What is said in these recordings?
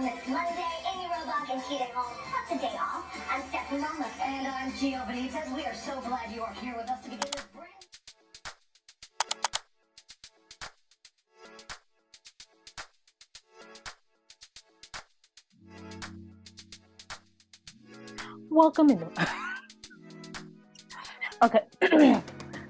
on this Monday. Amy Robach and TJ Holmes have the day off. I'm Stephanie Monmouth. And I'm Gio Benitez. We are so glad you are here with us to begin this brand. Welcome in. Okay.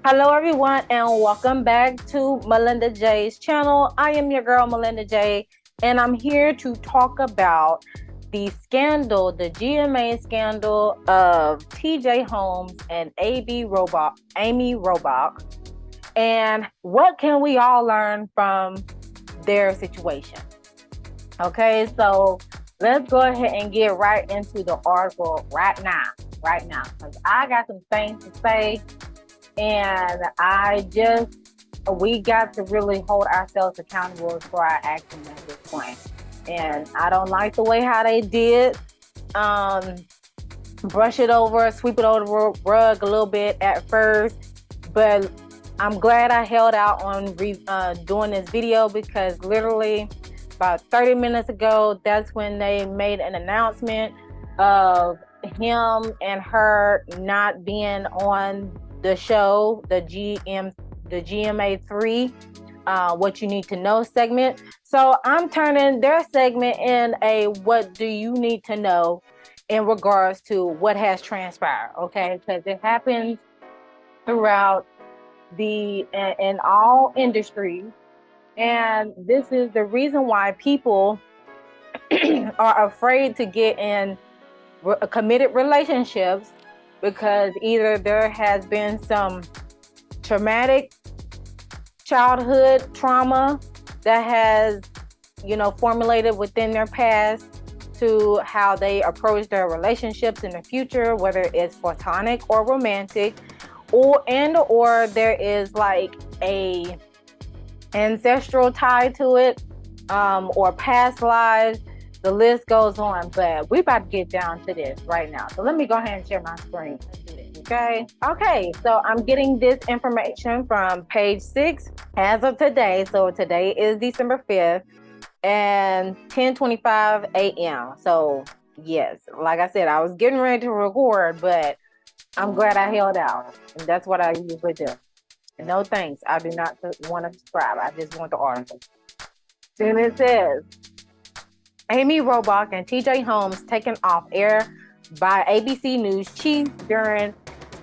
Hello, everyone, and welcome back to Molinda Jae's channel. I am your girl, Molinda Jae, and I'm here to talk about the scandal, the GMA scandal of TJ Holmes and Amy Robach, and what can we all learn from their situation? Okay, so let's go ahead and get right into the article right now, because I got some things to say, and we got to really hold ourselves accountable for our actions at this point. And I don't like the way how they did brush it over, sweep it over the rug a little bit at first, but I'm glad I held out on doing this video, because literally about 30 minutes ago, that's when they made an announcement of him and her not being on the show, the GMA3, What You Need to Know segment. So I'm turning their segment in a what do you need to know in regards to what has transpired, okay? Because it happens throughout in all industries. And this is the reason why people are afraid to get in committed relationships, because either there has been some traumatic childhood trauma that has, formulated within their past to how they approach their relationships in the future, whether it's platonic or romantic, or there is like a ancestral tie to it, or past lives. The list goes on, but we're about to get down to this right now. So let me go ahead and share my screen. Okay, so I'm getting this information from page 6 as of today. So today is December 5th and 10:25 a.m. So yes, like I said, I was getting ready to record, but I'm glad I held out, and that's what I usually do. No thanks, I do not want to subscribe. I just want the article. Then it says, Amy Robach and TJ Holmes taken off air by ABC News chief during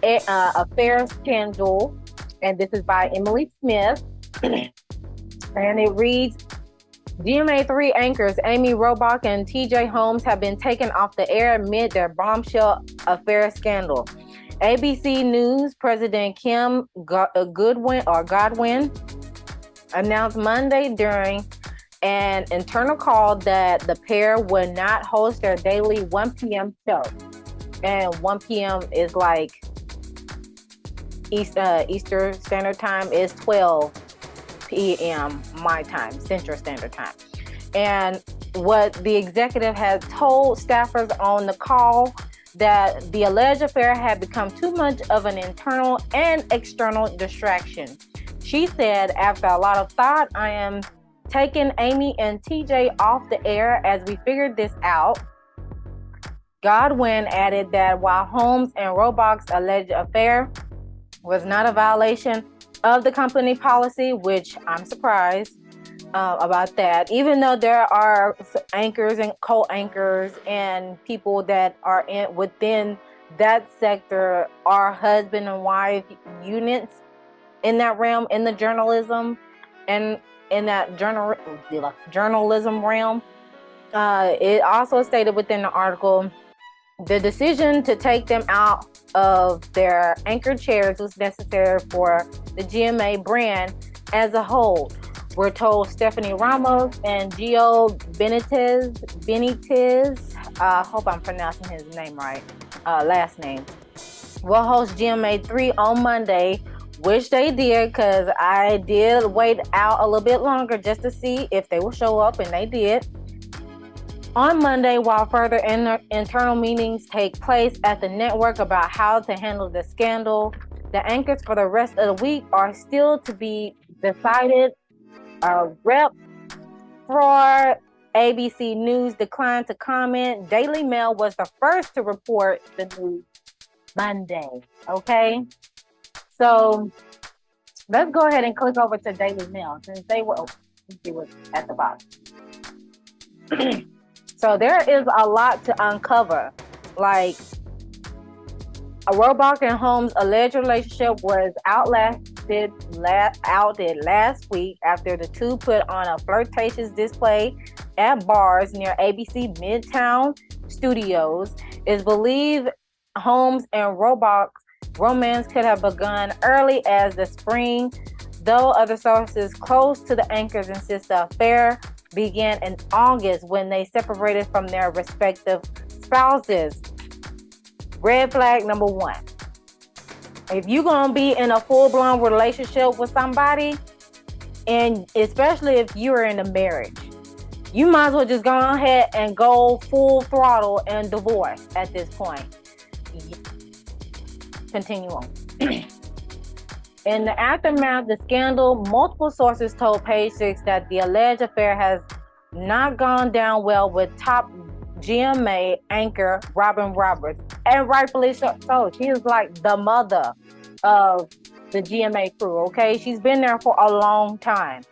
affair scandal. And this is by Emily Smith. And it reads, GMA3 anchors Amy Robach and TJ Holmes have been taken off the air amid their bombshell affair scandal. ABC News President Kim Godwin announced Monday during an internal call that the pair would not host their daily 1 p.m. show. And 1 p.m. is like Eastern Standard Time is 12 p.m. my time, Central Standard Time. And what the executive had told staffers on the call, that the alleged affair had become too much of an internal and external distraction. She said, after a lot of thought, I am taking Amy and TJ off the air as we figured this out. Godwin added that while Holmes and Robach's alleged affair was not a violation of the company policy, which I'm surprised about that, even though there are anchors and co-anchors and people that are within that sector are husband and wife units in that realm, in the journalism and in that journalism realm. It also stated within the article, the decision to take them out of their anchor chairs was necessary for the GMA brand as a whole. We're told Stephanie Ramos and Gio Benitez, I hope I'm pronouncing his name right, last name, will host GMA3 on Monday, which they did, because I did wait out a little bit longer just to see if they will show up, and they did. On Monday, while further internal meetings take place at the network about how to handle the scandal, the anchors for the rest of the week are still to be decided. Rep for ABC News declined to comment. Daily Mail was the first to report the news Monday. Okay, so let's go ahead and click over to Daily Mail since they were. Let's see what's at the bottom. So there is a lot to uncover. Like, Robach and Holmes' alleged relationship was outed last week after the two put on a flirtatious display at bars near ABC Midtown Studios. It's believed Holmes and Robach's romance could have begun early as the spring, though other sources close to the anchors insist the affair began in August when they separated from their respective spouses. Red flag number one. If you're going to be in a full-blown relationship with somebody, and especially if you're in a marriage, you might as well just go ahead and go full throttle and divorce at this point. Continue on. In the aftermath of the scandal, multiple sources told Page Six that the alleged affair has not gone down well with top GMA anchor Robin Roberts, and rightfully so. She is like the mother of the GMA crew. Okay, she's been there for a long time.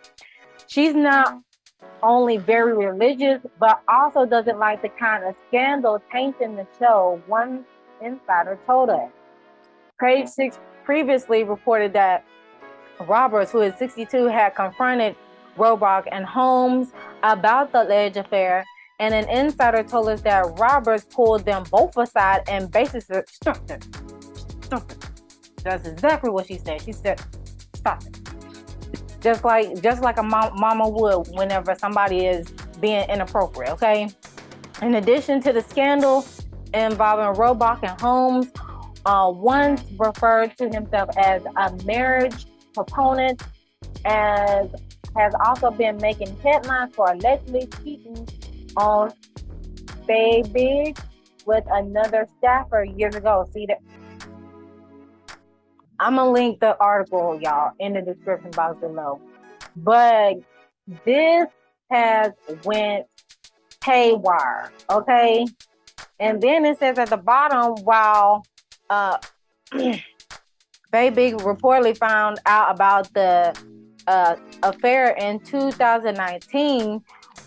She's not only very religious, but also doesn't like the kind of scandal tainting the show. One insider told us. Page Six previously reported that Roberts, who is 62, had confronted Robach and Holmes about the alleged affair, and an insider told us that Roberts pulled them both aside and basically stop it. Stop it. That's exactly what she said. She said, stop it. Just like a mama would whenever somebody is being inappropriate, okay? In addition to the scandal involving Robach and Holmes, once referred to himself as a marriage proponent, as has also been making headlines for allegedly cheating on Baby with another staffer years ago. See that? I'm gonna link the article, y'all, in the description box below. But this has went haywire, okay? And then it says at the bottom, while Baby reportedly found out about the affair in 2019,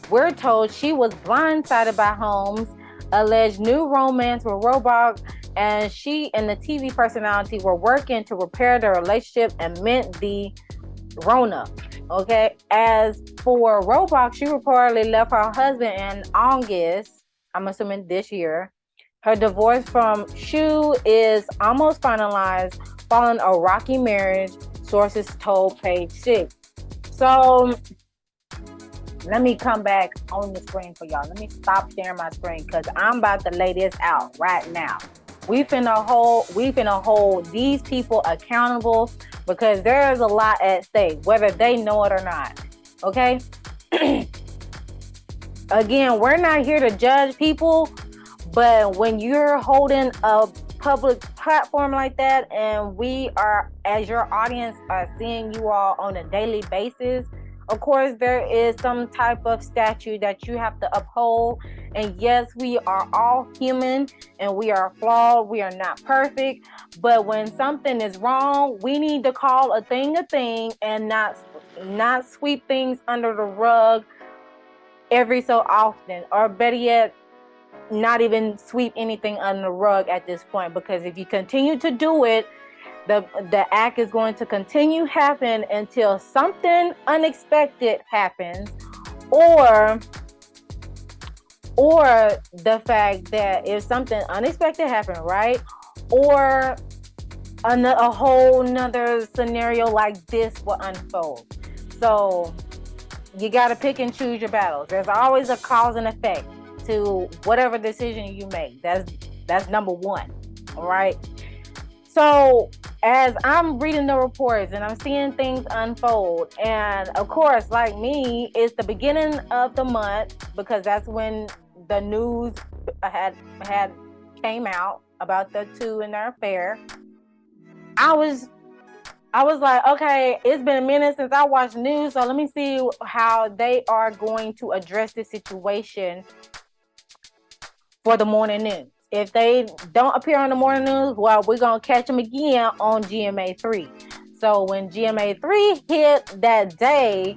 we're told she was blindsided by Holmes' alleged new romance with Robach, and she and the TV personality were working to repair their relationship and meant the Rona. Okay. As for Robach, she reportedly left her husband in August, I'm assuming this year. Her divorce from Shu is almost finalized following a rocky marriage, sources told Page Six. So let me come back on the screen for y'all. Let me stop sharing my screen because I'm about to lay this out right now. We finna hold these people accountable because there is a lot at stake, whether they know it or not. Okay? Again, we're not here to judge people, but when you're holding a public platform like that, and we are, as your audience, are seeing you all on a daily basis, of course, there is some type of statute that you have to uphold. And yes, we are all human and we are flawed. We are not perfect. But when something is wrong, we need to call a thing and not sweep things under the rug every so often. Or better yet, not even sweep anything under the rug at this point. Because if you continue to do it, the act is going to continue happen until something unexpected happens, or the fact that if something unexpected happened, right, or a whole nother scenario like this will unfold. So you got to pick and choose your battles. There's always a cause and effect to whatever decision you make. That's number one. All right. So as I'm reading the reports and I'm seeing things unfold, and of course, like me, it's the beginning of the month because that's when the news had came out about the two and their affair. I was I was like, okay, it's been a minute since I watched the news, so let me see how they are going to address this situation for the morning news. If they don't appear on the morning news, well, we're going to catch them again on GMA3. So when GMA3 hit that day,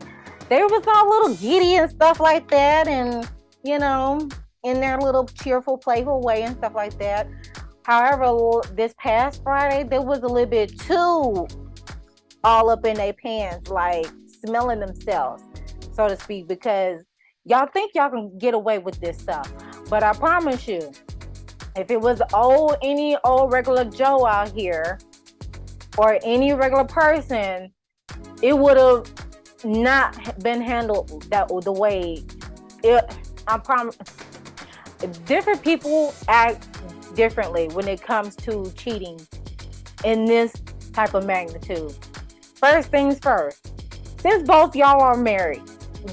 they was all a little giddy and stuff like that, and, you know, in their little cheerful, playful way and stuff like that. However, this past Friday, there was a little bit too all up in their pants, like smelling themselves, so to speak, because y'all think y'all can get away with this stuff. But I promise you, if it was any old regular Joe out here or any regular person, it would have not been handled the way it. I promise. Different people act differently when it comes to cheating in this type of magnitude. First things first, since both y'all are married,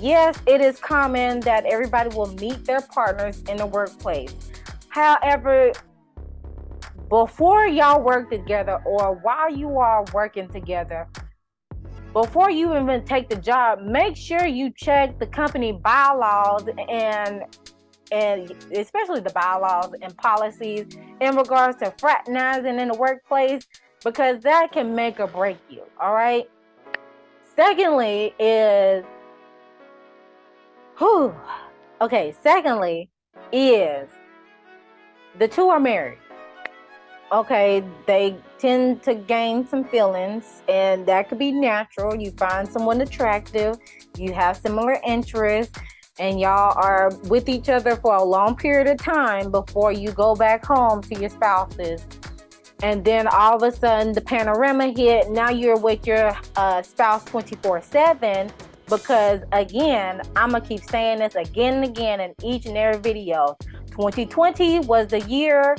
yes, it is common that everybody will meet their partners in the workplace. However, before y'all work together or while you are working together, before you even take the job, make sure you check the company bylaws and especially the bylaws and policies in regards to fraternizing in the workplace, because that can make or break you. All right. Secondly is the two are married. Okay, they tend to gain some feelings, and that could be natural. You find someone attractive, you have similar interests, and y'all are with each other for a long period of time before you go back home to your spouses. And then all of a sudden the panorama hit. Now you're with your spouse 24/7, because again, I'm going to keep saying this again and again in each and every video. 2020 was the year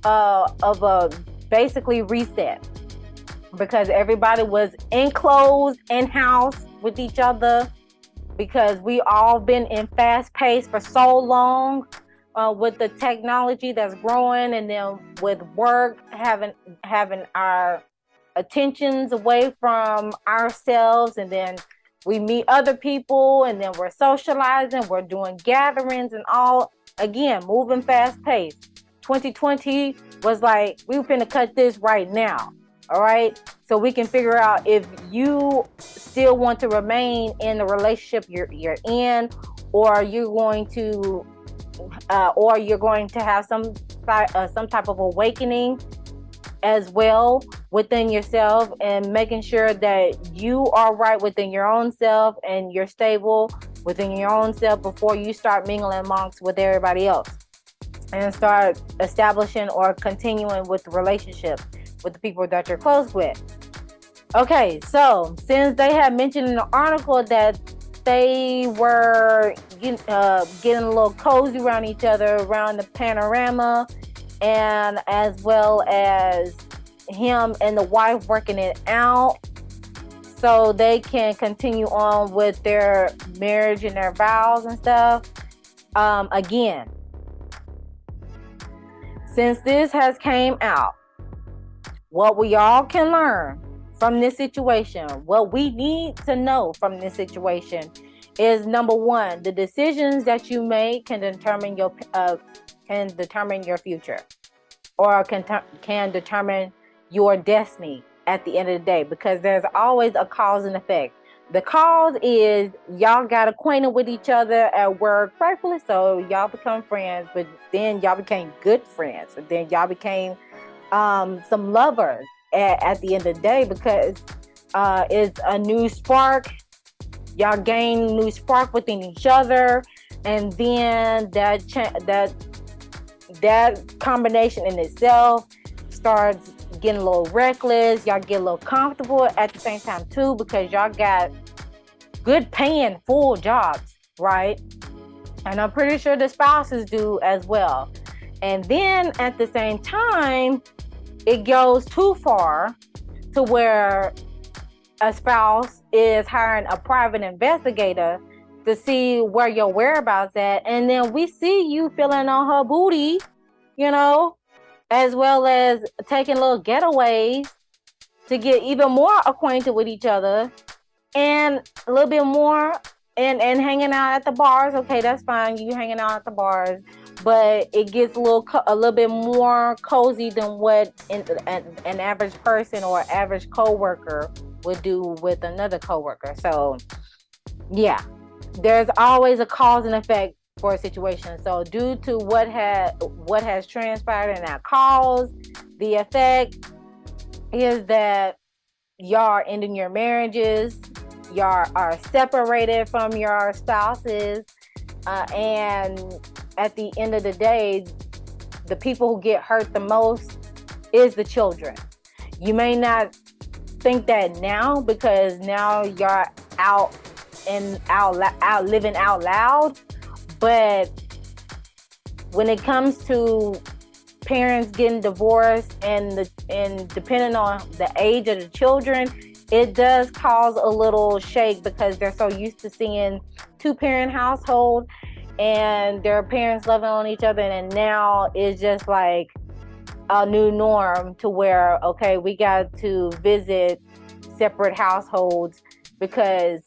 of a basically reset, because everybody was enclosed in-house with each other, because we all been in fast pace for so long. With the technology that's growing, and then with work having our attentions away from ourselves, and then we meet other people, and then we're socializing, we're doing gatherings and all, again, moving fast paced. 2020 was like, we finna cut this right now. All right, so we can figure out if you still want to remain in the relationship you're in, or you're going to have some type of awakening as well within yourself, and making sure that you are right within your own self and you're stable within your own self before you start mingling amongst with everybody else and start establishing or continuing with the relationship with the people that you're close with. Okay, so since they had mentioned in the article that they were getting a little cozy around each other around the panorama, and as well as him and the wife working it out so they can continue on with their marriage and their vows and stuff. Again, since this has came out, what we all can learn from this situation, what we need to know from this situation is, number one, the decisions that you make can determine your future, or can determine your destiny at the end of the day, because there's always a cause and effect. The cause is y'all got acquainted with each other at work, rightfully so. Y'all become friends, but then y'all became good friends, and then y'all became some lovers at the end of the day, because it's a new spark. Y'all gain new spark within each other, and then that combination in itself starts getting a little reckless. Y'all get a little comfortable at the same time too, because y'all got good paying full jobs, right? And I'm pretty sure the spouses do as well. And then at the same time, it goes too far to where a spouse is hiring a private investigator to see where your whereabouts at, and then we see you feeling on her booty, as well as taking little getaways to get even more acquainted with each other and a little bit more and hanging out at the bars. Okay, that's fine. You hanging out at the bars, but it gets a little bit more cozy than what an average person or average coworker would do with another coworker. So yeah, there's always a cause and effect for a situation. So due to what has transpired in that cause, the effect is that y'all are ending your marriages, y'all are separated from your spouses, and at the end of the day, the people who get hurt the most is the children. You may not think that now because now you're out living out loud, but when it comes to parents getting divorced and depending on the age of the children, it does cause a little shake because they're so used to seeing two-parent household and their parents loving on each other, and now it's just like a new norm to where, okay, we got to visit separate households because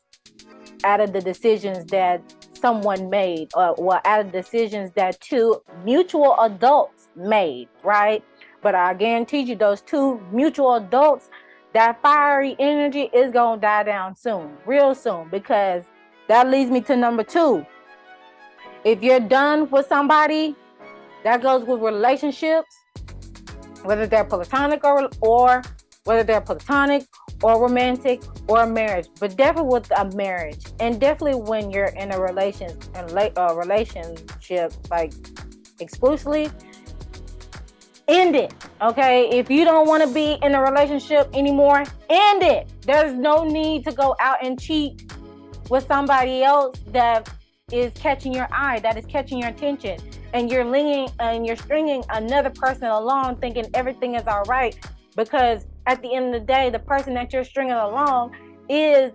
out of the decisions that someone made, or out of decisions that two mutual adults made, right? But I guarantee you, those two mutual adults, that fiery energy is gonna die down soon, real soon, because that leads me to number 2. If you're done with somebody, that goes with relationships, whether they're platonic or whether they're platonic or romantic or a marriage, but definitely with a marriage, and definitely when you're in a relationship, like exclusively, end it. Okay, if you don't want to be in a relationship anymore, end it. There's no need to go out and cheat with somebody else that is catching your eye, that is catching your attention, and you're stringing another person along thinking everything is all right, because at the end of the day, the person that you're stringing along is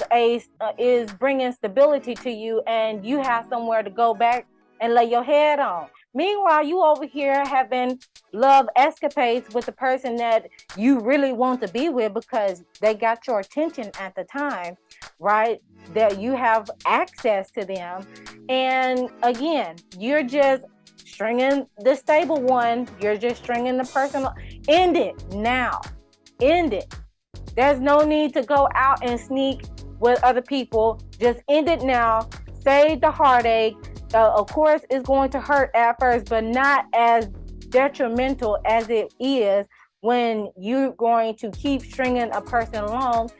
bringing stability to you, and you have somewhere to go back and lay your head on. Meanwhile, you over here having love escapades with the person that you really want to be with because they got your attention at the time, right? That you have access to them. And again, you're just stringing the stable one. You're just stringing the person. End it now. End it. There's no need to go out and sneak with other people. Just end it now. Save the heartache. Of course, it's going to hurt at first, but not as detrimental as it is when you're going to keep stringing a person along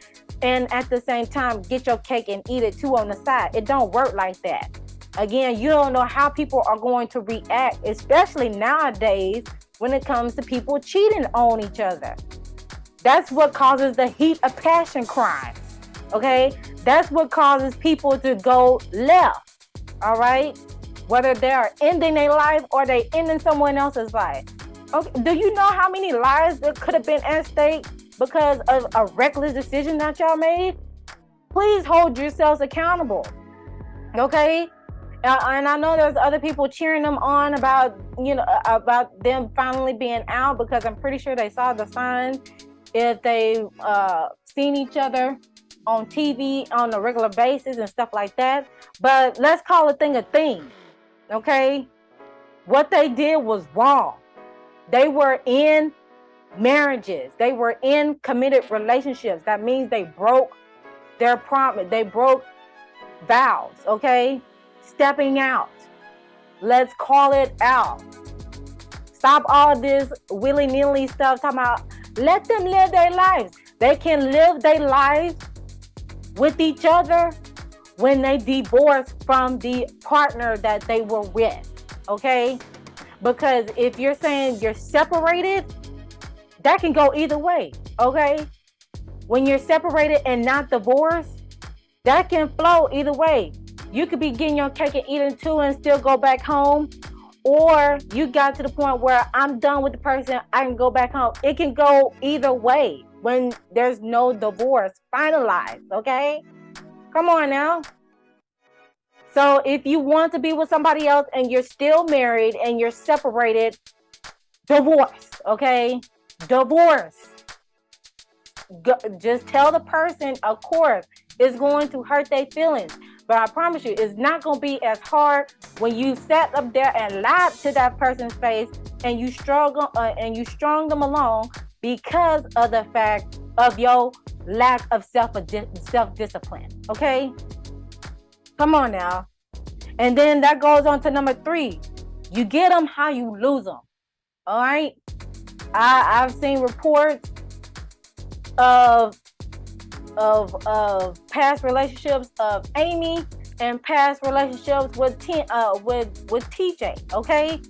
and at the same time get your cake and eat it too on the side. It don't work like that. Again, you don't know how people are going to react, especially nowadays when it comes to people cheating on each other. That's what causes the heat of passion crimes, okay? That's what causes people to go left, all right? Whether they are ending their life or they ending someone else's life. Okay, do you know how many lives that could have been at stake because of a reckless decision that y'all made? Please hold yourselves accountable, okay? And I know there's other people cheering them on about them finally being out, because I'm pretty sure they saw the sign if they seen each other on TV on a regular basis and stuff like that. But let's call a thing, okay? What they did was wrong. They were in marriages. They were in committed relationships. That means they broke their promise. They broke vows, okay? Stepping out. Let's call it out. Stop all this willy-nilly stuff talking about let them live their lives. They can live their lives with each other when they divorce from the partner that they were with, okay? Because if you're saying you're separated, that can go either way, okay? When you're separated and not divorced, that can flow either way. You could be getting your cake and eating too and still go back home. Or you got to the point where I'm done with the person, I can go back home. It can go either way when there's no divorce finalized, okay? Come on now. So if you want to be with somebody else and you're still married and you're separated, divorce, okay? Divorce. just tell the person, of course, it's going to hurt their feelings. But I promise you, it's not going to be as hard when you sat up there and lied to that person's face and you strung them along because of the fact of your lack of self-discipline. Okay? Come on now. And then that goes on to number 3. You get them how you lose them. All right? I've seen reports of past relationships of Amy and past relationships with TJ, okay?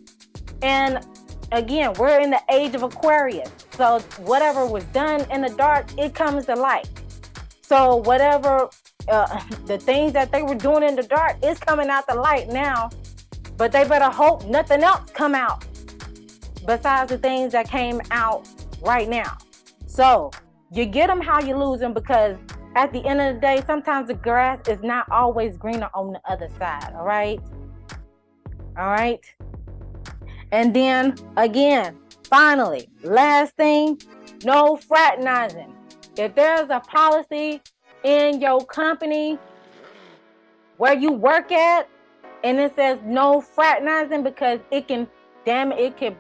And again, we're in the age of Aquarius. So whatever was done in the dark, it comes to light. So whatever the things that they were doing in the dark is coming out the light now. But they better hope nothing else come out besides the things that came out right now. So you get them how you lose them, because at the end of the day, sometimes the grass is not always greener on the other side. All right. And then again, finally, last thing, no fraternizing. If there's a policy in your company where you work at and it says no fraternizing because it can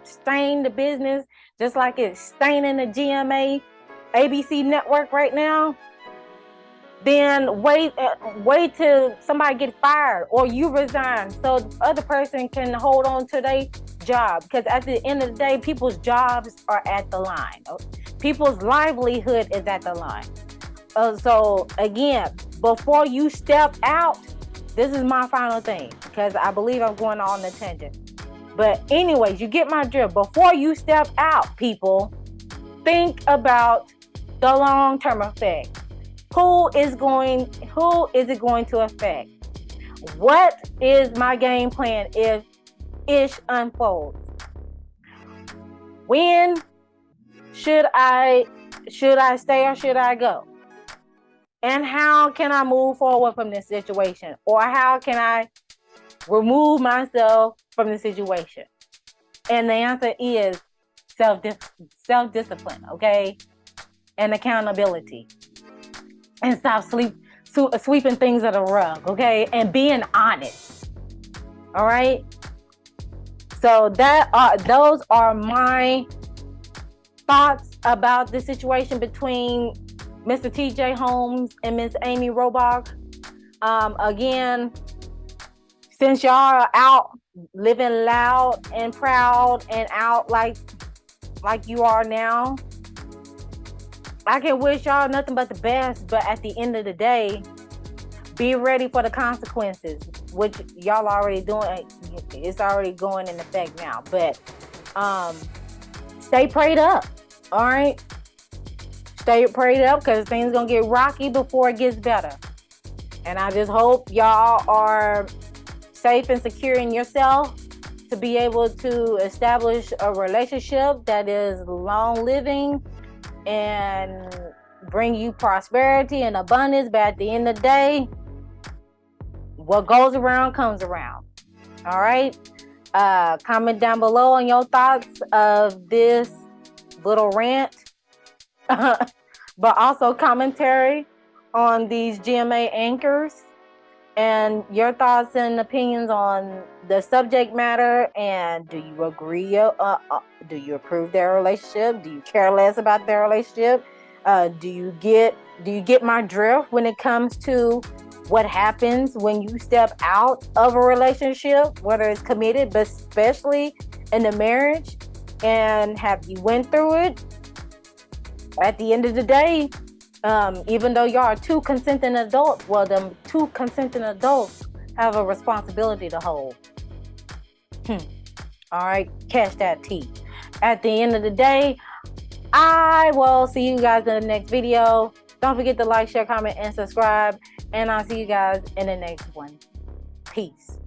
stain the business just like it's staining the GMA ABC network right now, then wait till somebody get fired or you resign so the other person can hold on to their job. Because at the end of the day, people's jobs are at the line. People's livelihood is at the line. So again, before you step out, this is my final thing, because I believe I'm going on a tangent. But anyways, you get my drift. Before you step out, people, think about the long-term effect. Who is it going to affect? What is my game plan if ish unfolds? When should I stay or should I go? And how can I move forward from this situation? Or how can I remove myself from the situation? And the answer is self-discipline, okay? And accountability. And stop sweeping things under the rug, okay? And being honest, all right? So those are my thoughts about the situation between Mr. TJ Holmes and Miss Amy Robach. Again, since y'all are out living loud and proud and out like you are now, I can wish y'all nothing but the best. But at the end of the day, be ready for the consequences, which y'all already doing. It's already going in effect now. But stay prayed up. All right. Stay prayed up, because things gonna get rocky before it gets better. And I just hope y'all are safe and secure in yourself to be able to establish a relationship that is long living and bring you prosperity and abundance. But at the end of the day, what goes around comes around. All right. Comment down below on your thoughts of this little rant. But also commentary on these GMA anchors and your thoughts and opinions on the subject matter. And do you agree? Do you approve their relationship? Do you care less about their relationship? Do you get my drift when it comes to what happens when you step out of a relationship, whether it's committed, but especially in the marriage? And have you went through it? At the end of the day, even though y'all are two consenting adults, well, them two consenting adults have a responsibility to hold. All right, catch that T. At the end of the day, I will see you guys in the next video. Don't forget to like, share, comment, and subscribe. And I'll see you guys in the next one. Peace.